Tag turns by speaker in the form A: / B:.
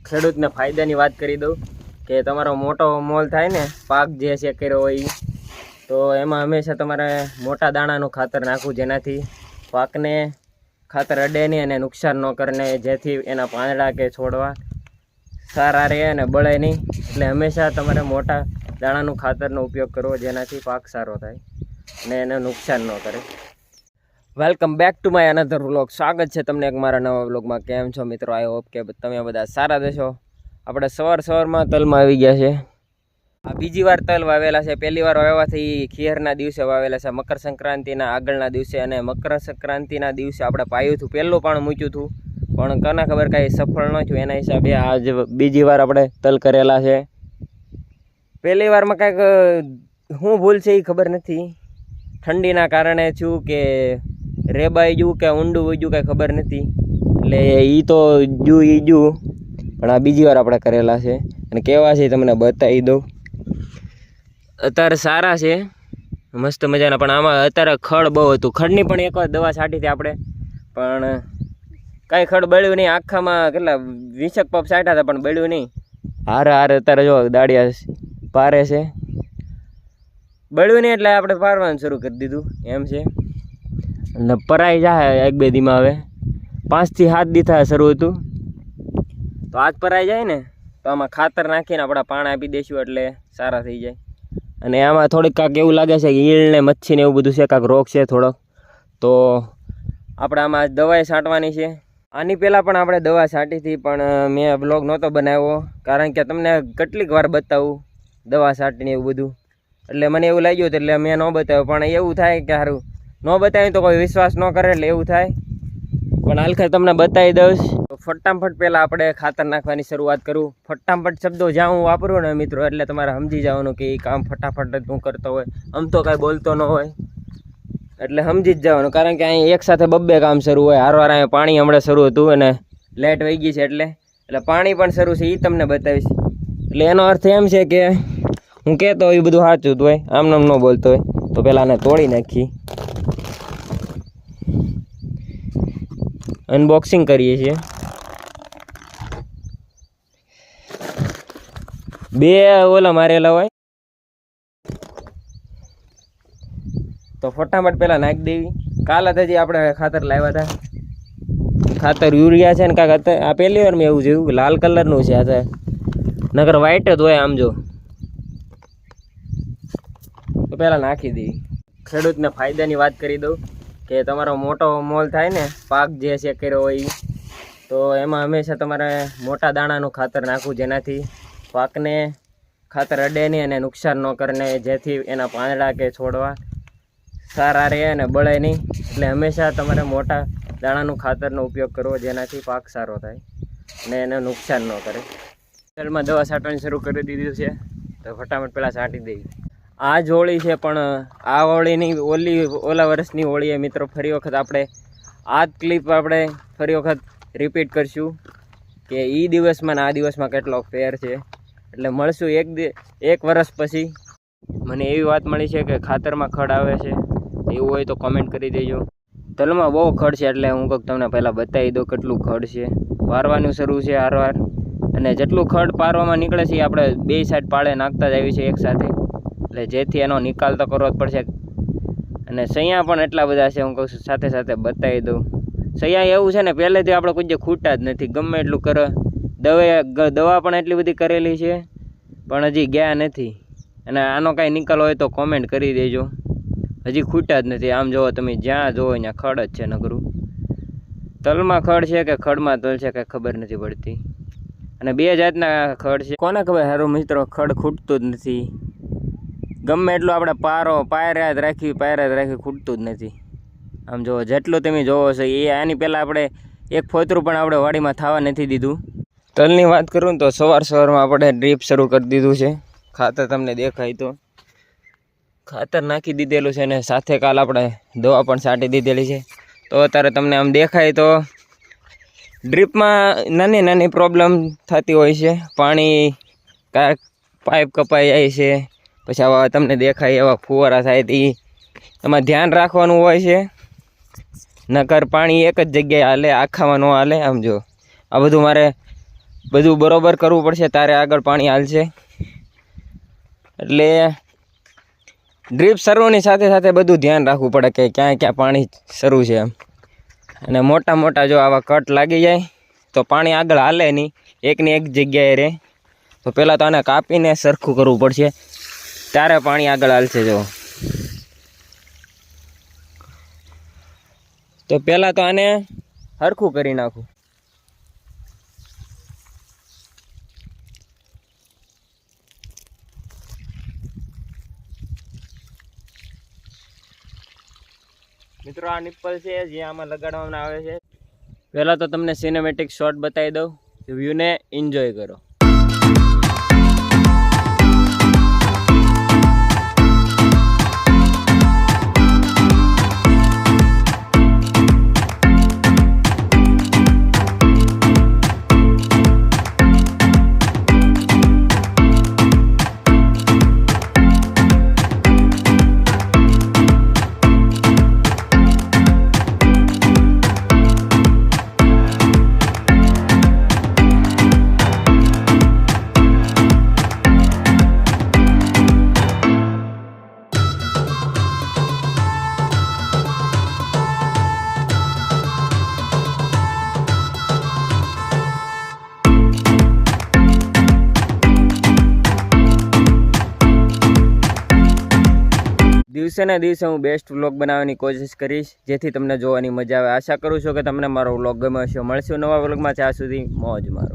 A: ખેડૂતને ફાયદાની વાત કરી દઉં કે તમારો મોટો મોલ થાય ને પાક જે છે કર્યો હોય તો એમાં હંમેશા તમારે મોટા દાણાનું ખાતર નાખવું, જેનાથી પાકને ખાતર અડે નહીં અને નુકસાન ન કરે, જેથી એના પાંદડા કે છોડવા સારા રહે અને બળે નહીં. એટલે હંમેશા તમારે મોટા દાણાનું ખાતરનો ઉપયોગ કરવો, જેનાથી પાક સારો થાય અને એને નુકસાન ન કરે. Welcome back to my another vlog. સ્વાગત છે તમને એક મારા નવા વ્લોગમાં. કેમ છો મિત્રો? આઈ હોપ કે તમે બધા સારા દેશો. આપણે સવારમાં તલમાં આવી ગયા છે. આ બીજી વાર તલ વાવેલા છે. પહેલી વાર વાવવાથી ખીયરના દિવસે વાવેલા છે, મકર સંક્રાંતિના આગળના દિવસે. અને મકર સંક્રાંતિના દિવસે આપણે પાયું હતું, પહેલું પણ મૂક્યું હતું, પણ કોને ખબર કાંઈ સફળ ન થયું. એના હિસાબે આજ બીજી વાર આપણે તલ કરેલા છે. પહેલી વારમાં કાંઈક શું ભૂલ છે એ ખબર નથી, ઠંડીના કારણે થયું કે રેબાઈ ગયું કે ઊંડું વહ્યું કાંઈ ખબર નથી. એટલે એ તો જુ પણ આ બીજી વાર આપણે કરેલા છે અને કેવા છે તમને બતાવી દઉં. અત્યારે સારા છે, મસ્ત મજાના, પણ આમાં અત્યારે ખડ બહુ હતું. ખડની પણ એક વાર દવા છાંટી હતી આપણે, પણ કાંઈ ખડ બળ્યું નહીં. આખામાં કેટલા 20 પપ છાંટ્યા હતા પણ બળ્યું નહીં. હારે અત્યારે જો દાડિયા પારે છે, બળ્યું નહીં એટલે આપણે પારવાનું શરૂ કરી દીધું. એમ છે એટલે પરાઈ જાય એક બે દીમાં. હવે 5 થી 7 દી થાય શરૂ હતું, તો આજ પરાઈ જાય ને તો આમાં ખાતર નાખીને આપણે પાણી આપી દઈશું એટલે સારા થઈ જાય. અને આમાં થોડીક કાંક એવું લાગે છે કે ઈળ ને મચ્છી ને એવું બધું છે, કાંક રોગ છે થોડોક, તો આપણે આમાં દવાઈ છાંટવાની છે. આની પહેલાં પણ આપણે દવા છાંટી હતી, પણ મેં બ્લોગ નહોતો બનાવ્યો, કારણ કે તમને કેટલીક વાર બતાવું દવા છાંટીને એવું બધું, એટલે મને એવું લાગ્યું હતું એટલે મેં ન બતાવ્યો. પણ એવું થાય કે સારું ન બતાવ્યું તો કોઈ વિશ્વાસ ન કરે એટલે એવું થાય, પણ હાલખર તમને બતાવી દઈશ. તો ફટાફટ પહેલાં આપણે ખાતર નાખવાની શરૂઆત કરું. ફટાફટ શબ્દો જ્યાં હું વાપરું ને મિત્રો, એટલે તમારે સમજી જવાનું કે એ કામ ફટાફટ જ હું કરતો હોય. આમ તો કાંઈ બોલતો ન હોય એટલે સમજી જ જવાનું, કારણ કે અહીં એક સાથે બબ્બે કામ શરૂ હોય. હારવાર અહીંયા પાણી હમણાં શરૂ હતું અને લાઇટ વહી ગઈ છે, એટલે પાણી પણ શરૂ છે, એ તમને બતાવીશ. એટલે એનો અર્થ એમ છે કે હું કહેતો હોય એ બધું સાચું જ હોય, આમ નામ ન બોલતો હોય. તો પહેલાં આને તોડી નાખી, અનબોક્સિંગ કરીએ છીએ. 2 ઓલા મારેલા હોય તો ફટાફટ પહેલાં નાખી દેવી. કાલ જ હજી આપણે ખાતર લાવ્યા હતા, ખાતર યુરિયા છે ને કાંઈક. આ પહેલી વાર મેં એવું જોયું લાલ કલરનું છે, આ નગર વ્હાઈટ જ હોય આમ જો. તો પહેલાં નાખી દેવી. ખેડૂતને ફાયદાની વાત કરી દઉં કે તમારો મોટો મોલ થાય ને પાક જે છે કર્યો હોય, તો એમાં હંમેશા તમારે મોટા દાણાનું ખાતર નાખવું, જેનાથી પાકને ખાતર અડે નહીં અને નુકસાન ન કરે, જેથી એના પાંદડા કે છોડવા સારા રહે અને બળે નહીં. એટલે હંમેશા તમારે મોટા દાણાનું ખાતરનો ઉપયોગ કરવો, જેનાથી પાક સારો થાય અને એને નુકસાન ન કરે. તલમાં દવા છાંટવાની શરૂ કરી દીધી છે, તો ફટાફટ પહેલાં છાંટી દેવી. આ જ હોળી છે, પણ આ હોળીની ઓલા વર્ષની હોળીએ મિત્રો ફરી વખત આપણે આ જ ક્લિપ આપણે ફરી વખત રિપીટ કરશું કે એ દિવસમાં ને આ દિવસમાં કેટલો ફેર છે. એટલે મળશું એક વર્ષ પછી. મને એવી વાત મળી છે કે ખાતરમાં ખડ આવે છે, એવું હોય તો કમેન્ટ કરી દેજો. તલમાં બહુ ખડ છે, એટલે હું કહું તમને પહેલાં બતાવી દઉં કેટલું ખડ છે. પારવાનું શરૂ છે હારવાર, અને જેટલું ખડ પારવામાં નીકળે છે એ આપણે 2 સાઈડ પાળે નાખતા જ આવી છે એકસાથે, એટલે જેથી એનો નિકાલ તો કરવો જ પડશે. અને સૈયા પણ એટલા બધા છે, હું કહું છું સાથે સાથે બતાવી દઉં. સૈયા એવું છે ને પહેલેથી આપણે કોઈ ખૂટતા જ નથી, ગમે એટલું કરે. દવા પણ એટલી બધી કરેલી છે, પણ હજી ગયા નથી. અને આનો કાંઈ નિકાલ હોય તો કોમેન્ટ કરી દેજો. હજી ખૂટતા જ નથી. આમ જુઓ તમે, જ્યાં જુઓ ત્યાં ખડ જ છે નકરું. તલમાં ખડ છે કે ખડમાં તલ છે કાંઈ ખબર નથી પડતી. અને 2 જાતના ખડ છે, કોને ખબર. સારું મિત્રો, ખડ ખૂટતું જ નથી. ગમે એટલું આપણે પાયરા જ રાખી ખૂટતું જ નથી. આમ જુઓ, જેટલું તમે જોવો છો એ આની પહેલાં આપણે એક ફોતરું પણ આપણે વાડીમાં થવા નથી દીધું. તલની વાત કરું તો સવારમાં આપણે ડ્રીપ શરૂ કરી દીધું છે. ખાતર તમને દેખાય તો ખાતર નાખી દીધેલું છે, અને સાથે કાલ આપણે દવા પણ છાંટી દીધેલી છે. તો અત્યારે તમને આમ દેખાય તો ડ્રીપમાં નાની પ્રોબ્લેમ થતી હોય છે. પાણી કાંઈક પાઇપ કપાઈ જાય છે, પછી આવા તમને દેખાય એવા ફુવારા થાય, તો એમાં ધ્યાન રાખવાનું હોય છે. નકર પાણી એક જ જગ્યાએ હાલે, આખામાં ન હાલે. આમ જો આ બધું મારે બધું બરોબર કરવું પડશે, તારે આગળ પાણી હાલશે. એટલે ડ્રીપ શરૂની સાથે સાથે બધું ધ્યાન રાખવું પડે કે ક્યાં ક્યાં પાણી શરૂ છે એમ. અને મોટા મોટા જો આવા કટ લાગી જાય તો પાણી આગળ હાલે નહીં, એકની એક જગ્યાએ રહે. તો પહેલાં તો આને કાપીને સરખું કરવું પડશે, ત્યારે પાણી આગળ હાલશે. જો તો પહેલાં તો આને સરખું કરી નાખું. મિત્રો આ નિપ્પલ છે જે આમાં લગાડવામાં આવે છે. પહેલાં તો તમને સિનેમેટિક શોટ બતાવી દઉં, વ્યૂને એન્જોય કરો. દિવસે ને દિવસે હું બેસ્ટ વ્લોગ બનાવવાની કોશિશ કરીશ, જેથી તમને જોવાની મજા આવે. આશા કરું છું કે તમને મારો વ્લોગ ગમ્યો હશે. મળશું નવા વ્લોગમાં, ત્યાં સુધી મોજ મારો.